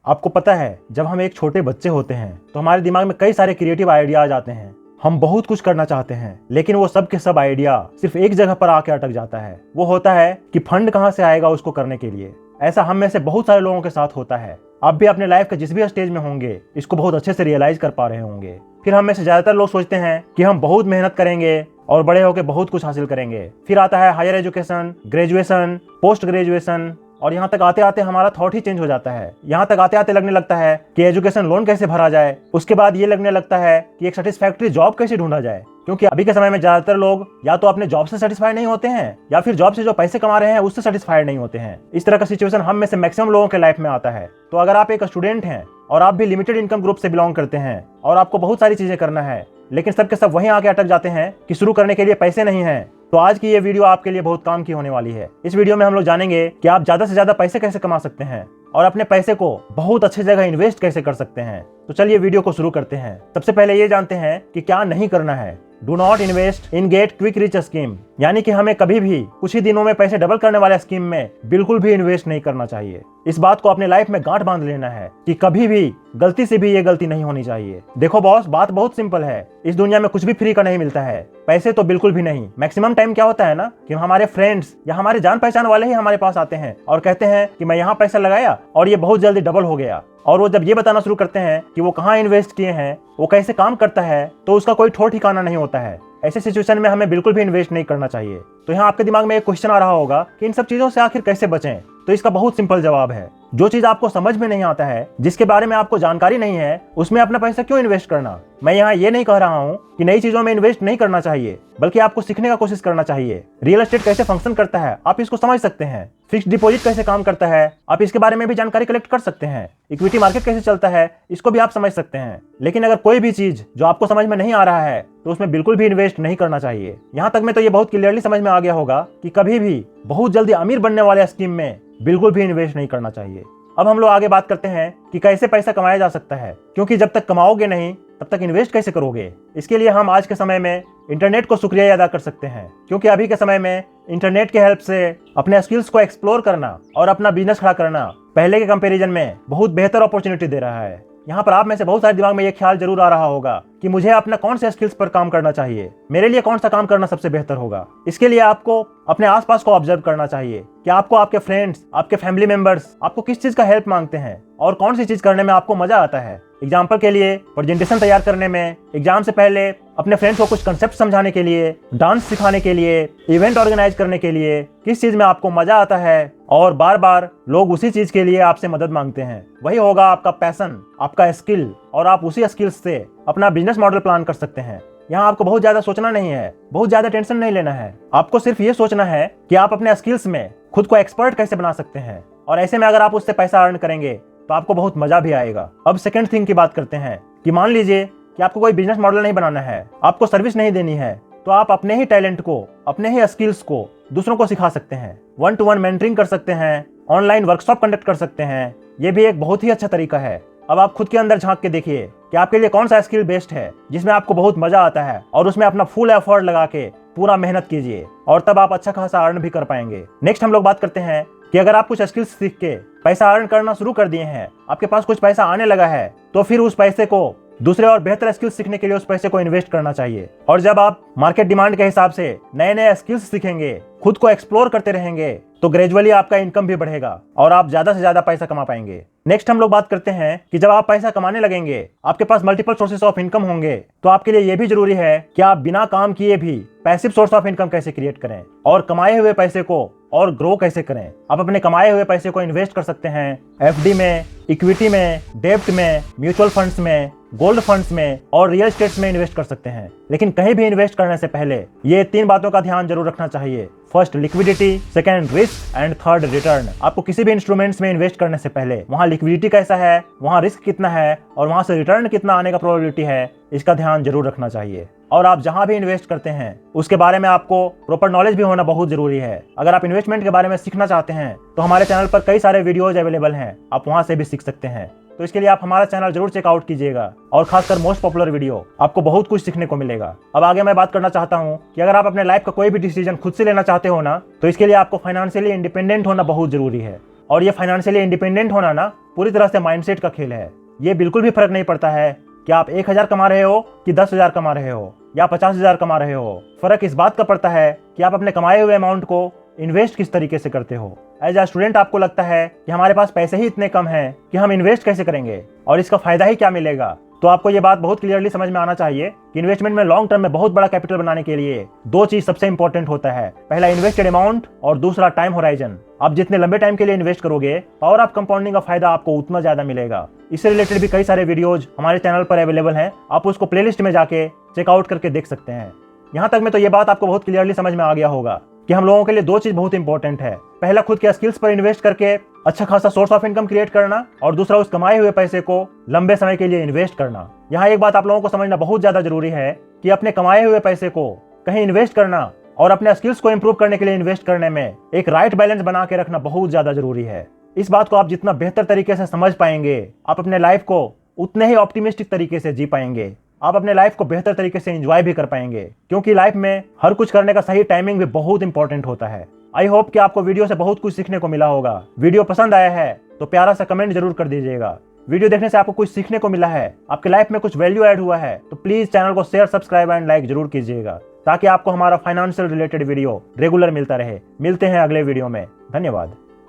आपको पता है, जब हम एक छोटे बच्चे होते हैं तो हमारे दिमाग में कई सारे क्रिएटिव आइडियाज आते हैं। हम बहुत कुछ करना चाहते हैं, लेकिन वो सब के सब आइडिया सिर्फ एक जगह पर आके अटक जाता है। वो होता है कि फंड कहाँ से आएगा उसको करने के लिए। ऐसा हम में से बहुत सारे लोगों के साथ होता है। आप भी अपने लाइफ के जिस भी स्टेज में होंगे इसको बहुत अच्छे से रियलाइज कर पा रहे होंगे। फिर हम में से ज्यादातर लोग सोचते हैं कि हम बहुत मेहनत करेंगे और बड़े होकर बहुत कुछ हासिल करेंगे। फिर आता है higher education, graduation, post graduation, और यहाँ तक आते आते हमारा थॉट ही चेंज हो जाता है। यहाँ तक आते आते लगने लगता है कि एजुकेशन लोन कैसे भरा जाए। उसके बाद ये लगने लगता है कि एक सेटिस्फैक्ट्री जॉब कैसे ढूंढा जाए, क्योंकि अभी के समय में ज्यादातर लोग या तो अपने जॉब से सेटिस्फाइड नहीं होते हैं या फिर जॉब से जो पैसे कमा रहे हैं उससे सेटिस्फाइड नहीं होते हैं। इस तरह का सिचुएशन हम में से मैक्सिमम लोगों के लाइफ में आता है। तो अगर आप एक स्टूडेंट हैं और आप भी लिमिटेड इनकम ग्रुप से बिलोंग करते हैं और आपको बहुत सारी चीजें करना है, लेकिन सबके सब वहीं आके अटक जाते हैं कि शुरू करने के लिए पैसे नहीं है, तो आज की ये वीडियो आपके लिए बहुत काम की होने वाली है। इस वीडियो में हम लोग जानेंगे कि आप ज्यादा से ज्यादा पैसे कैसे कमा सकते हैं और अपने पैसे को बहुत अच्छी जगह इन्वेस्ट कैसे कर सकते हैं। तो चलिए वीडियो को शुरू करते हैं। सबसे पहले ये जानते हैं कि क्या नहीं करना है। Do not invest in get quick rich scheme, यानी कि हमें कभी भी कुछ ही दिनों में पैसे डबल करने वाले स्कीम में बिल्कुल भी इन्वेस्ट नहीं करना चाहिए। इस बात को अपने लाइफ में गांठ बांध लेना है कि कभी भी गलती से भी ये गलती नहीं होनी चाहिए। देखो बॉस, बात बहुत सिंपल है। इस दुनिया में कुछ भी फ्री का नहीं मिलता है, पैसे तो बिल्कुल भी नहीं। मैक्सिमम टाइम क्या होता है ना कि हमारे फ्रेंड्स या हमारे जान पहचान वाले ही हमारे पास आते हैं और कहते हैं कि मैं यहाँ पैसा लगाया और ये बहुत जल्दी डबल हो गया। और वो जब ये बताना शुरू करते हैं कि वो कहाँ इन्वेस्ट किए हैं, वो कैसे काम करता है, तो उसका कोई ठोर ठिकाना नहीं होता है। ऐसे सिचुएशन में हमें बिल्कुल भी इन्वेस्ट नहीं करना चाहिए। तो यहाँ आपके दिमाग में एक क्वेश्चन आ रहा होगा कि इन सब चीजों से आखिर कैसे बचें। तो इसका बहुत सिंपल जवाब है, जो चीज आपको समझ में नहीं आता है, जिसके बारे में आपको जानकारी नहीं है, उसमें अपना पैसा क्यों इन्वेस्ट करना। मैं यहाँ ये नहीं कह रहा हूँ कि नई चीजों में इन्वेस्ट नहीं करना चाहिए, बल्कि आपको सीखने का कोशिश करना चाहिए। रियल एस्टेट कैसे फंक्शन करता है आप इसको समझ सकते हैं। फिक्स्ड डिपॉजिट कैसे काम करता है आप इसके बारे में भी जानकारी कलेक्ट कर सकते हैं। इक्विटी मार्केट कैसे चलता है इसको भी आप समझ सकते हैं। लेकिन अगर कोई भी चीज जो आपको समझ में नहीं आ रहा है तो उसमें बिल्कुल भी इन्वेस्ट नहीं करना चाहिए। यहाँ तक में तो ये बहुत क्लियरली समझ में आ गया होगा कि कभी भी बहुत जल्दी अमीर बनने वाले स्कीम में बिल्कुल भी इन्वेस्ट नहीं करना चाहिए। अब हम लोग आगे बात करते हैं कि कैसे पैसा कमाया जा सकता है, क्योंकि जब तक कमाओगे नहीं तब तक इन्वेस्ट कैसे करोगे। इसके लिए हम आज के समय में इंटरनेट को शुक्रिया अदा कर सकते हैं, क्योंकि अभी के समय में इंटरनेट के हेल्प से अपने स्किल्स को एक्सप्लोर करना और अपना बिजनेस खड़ा करना पहले के कंपैरिजन में बहुत बेहतर अपॉर्चुनिटी दे रहा है। यहाँ पर आप में से बहुत सारे दिमाग में ये ख्याल जरूर आ रहा होगा कि मुझे अपना कौन से स्किल्स पर काम करना चाहिए, मेरे लिए कौन सा काम करना सबसे बेहतर होगा। इसके लिए आपको अपने आसपास को ऑब्जर्व करना चाहिए कि आपको आपके फ्रेंड्स, आपके फैमिली मेंबर्स आपको किस चीज का हेल्प मांगते हैं और कौन सी चीज करने में आपको मजा आता है। एग्जाम्पल के लिए प्रेजेंटेशन तैयार करने में, एग्जाम से पहले अपने फ्रेंड्स को कुछ कंसेप्ट समझाने के लिए, डांस सिखाने के लिए, इवेंट ऑर्गेनाइज करने के लिए, किस चीज में आपको मजा आता है और बार बार लोग उसी चीज के लिए आपसे मदद मांगते हैं। वही होगा आपका पैशन, आपका स्किल, और आप उसी स्किल्स से अपना बिजनेस मॉडल प्लान कर सकते हैं। यहाँ आपको बहुत ज्यादा सोचना नहीं है, बहुत ज्यादा टेंशन नहीं लेना है। आपको सिर्फ ये सोचना है कि आप अपने स्किल्स में खुद को एक्सपर्ट कैसे बना सकते हैं, और ऐसे में अगर आप उससे पैसा अर्न करेंगे तो आपको बहुत मजा भी आएगा। अब सेकंड थिंग की बात करते हैं कि मान लीजिए कि आपको कोई बिजनेस मॉडल नहीं बनाना है, आपको सर्विस नहीं देनी है, तो आप अपने ही टैलेंट को, अपने ही स्किल्स को दूसरों को सिखा सकते हैं। 1-to-1 मेंटरिंग कर सकते हैं, ऑनलाइन वर्कशॉप कंडक्ट कर सकते हैं। ये भी एक बहुत ही अच्छा तरीका है। अब आप खुद के अंदर झांक के देखिए कि आपके लिए कौन सा स्किल बेस्ट है जिसमें आपको बहुत मजा आता है, और उसमें अपना फुल एफर्ट लगा के पूरा मेहनत कीजिए, और तब आप अच्छा खासा अर्न भी कर पाएंगे। नेक्स्ट हम लोग बात करते हैं कि अगर आप कुछ स्किल्स सीख के पैसा अर्न करना शुरू कर दिए हैं, आपके पास कुछ पैसा आने लगा है, तो फिर उस पैसे को दूसरे और बेहतर स्किल्स सीखने के लिए उस पैसे को इन्वेस्ट करना चाहिए। और जब आप मार्केट डिमांड के हिसाब से नए नए स्किल्स सीखेंगे, खुद को एक्सप्लोर करते रहेंगे, तो ग्रेजुअली आपका इनकम भी बढ़ेगा और आप ज्यादा से ज्यादा पैसा कमा पाएंगे। नेक्स्ट हम लोग बात करते हैं कि जब आप पैसा कमाने लगेंगे, आपके पास मल्टीपल सोर्सेस ऑफ इनकम होंगे, तो आपके लिए यह भी जरूरी है कि आप बिना काम किए भी पैसिव सोर्स ऑफ इनकम कैसे क्रिएट करें और कमाए हुए पैसे को और ग्रो कैसे करें। आप अपने कमाए हुए पैसे को इन्वेस्ट कर सकते हैं एफडी में, इक्विटी में, डेब्ट में, म्यूचुअल फंड्स में, गोल्ड फंड्स में और रियल एस्टेट्स में इन्वेस्ट कर सकते हैं। लेकिन कहीं भी इन्वेस्ट करने से पहले ये 3 बातों का ध्यान जरूर रखना चाहिए। First liquidity, second risk and third return. आपको किसी भी इंस्ट्रूमेंट्स में इन्वेस्ट करने से पहले वहां लिक्विडिटी कैसा है, वहां रिस्क कितना है और वहां से रिटर्न कितना आने का प्रोबेबिलिटी है, इसका ध्यान जरूर रखना चाहिए। और आप जहां भी इन्वेस्ट करते हैं उसके बारे में आपको प्रॉपर नॉलेज भी होना बहुत जरूरी है। अगर आप इन्वेस्टमेंट के बारे में सीखना चाहते हैं तो हमारे चैनल पर कई सारे वीडियोज अवेलेबल हैं, आप वहां से भी सीख सकते हैं। तो इसके लिए आप हमारा चैनल जरूर चेकआउट कीजिएगा, और खासकर मोस्ट पॉपुलर वीडियो, आपको बहुत कुछ सीखने को मिलेगा। अब आगे मैं बात करना चाहता हूँ कि अगर आप अपने लाइफ का कोई भी डिसीजन खुद से लेना चाहते हो ना, तो इसके लिए आपको फाइनेंशियली इंडिपेंडेंट होना बहुत जरूरी है। और ये फाइनेंशियली इंडिपेंडेंट होना ना पूरी तरह से माइंडसेट का खेल है। ये बिल्कुल भी फर्क नहीं पड़ता है कि आप 1,000 कमा रहे हो कि 10,000 कमा रहे हो या 50,000 कमा रहे हो। फर्क इस बात का पड़ता है कि आप अपने कमाए हुए अमाउंट को इन्वेस्ट किस तरीके से करते हो। एज अ स्टूडेंट आपको लगता है कि हमारे पास पैसे ही इतने कम हैं कि हम इन्वेस्ट कैसे करेंगे और इसका फायदा ही क्या मिलेगा। तो आपको ये बात बहुत क्लियरली समझ में आना चाहिए कि इन्वेस्टमेंट में लॉन्ग टर्म में बहुत बड़ा कैपिटल बनाने के लिए दो चीज सबसे इंपॉर्टेंट होता है। पहला इन्वेस्टेड अमाउंट और दूसरा टाइम होराइजन। आप जितने लंबे टाइम के लिए इन्वेस्ट करोगे पावर ऑफ कंपाउंडिंग का फायदा आपको उतना ज्यादा मिलेगा। इससे रिलेटेड भी कई सारे वीडियोज हमारे चैनल पर अवेलेबल हैं, आप उसको प्लेलिस्ट में जाके चेकआउट करके देख सकते हैं। यहाँ तक में तो ये बात आपको बहुत क्लियरली समझ में आ गया होगा कि हम लोगों के लिए दो चीज बहुत इंपॉर्टेंट है। पहला खुद के स्किल्स पर इन्वेस्ट करके अच्छा खासा सोर्स ऑफ इनकम क्रिएट करना और दूसरा उस कमाए हुए पैसे को लंबे समय के लिए इन्वेस्ट करना। यहाँ एक बात आप लोगों को समझना बहुत ज्यादा जरूरी है कि अपने कमाए हुए पैसे को कहीं इन्वेस्ट करना और अपने स्किल्स को इंप्रूव करने के लिए इन्वेस्ट करने में एक राइट बैलेंस बना के रखना बहुत ज्यादा जरूरी है। इस बात को आप जितना बेहतर तरीके से समझ पाएंगे आप अपने लाइफ को उतने ही ऑप्टिमिस्टिक तरीके से जी पाएंगे। आप अपने लाइफ को बेहतर तरीके से एंजॉय भी कर पाएंगे, क्योंकि लाइफ में हर कुछ करने का सही टाइमिंग भी बहुत इंपॉर्टेंट होता है। आई होप कि आपको वीडियो से बहुत कुछ सीखने को मिला होगा। वीडियो पसंद आया है तो प्यारा सा कमेंट जरूर कर दीजिएगा। वीडियो देखने से आपको कुछ सीखने को मिला है, आपके लाइफ में कुछ वैल्यू ऐड हुआ है तो प्लीज चैनल को शेयर, सब्सक्राइब एंड लाइक जरूर कीजिएगा, ताकि आपको हमारा फाइनेंशियल रिलेटेड वीडियो रेगुलर मिलता रहे। मिलते हैं अगले वीडियो में। धन्यवाद।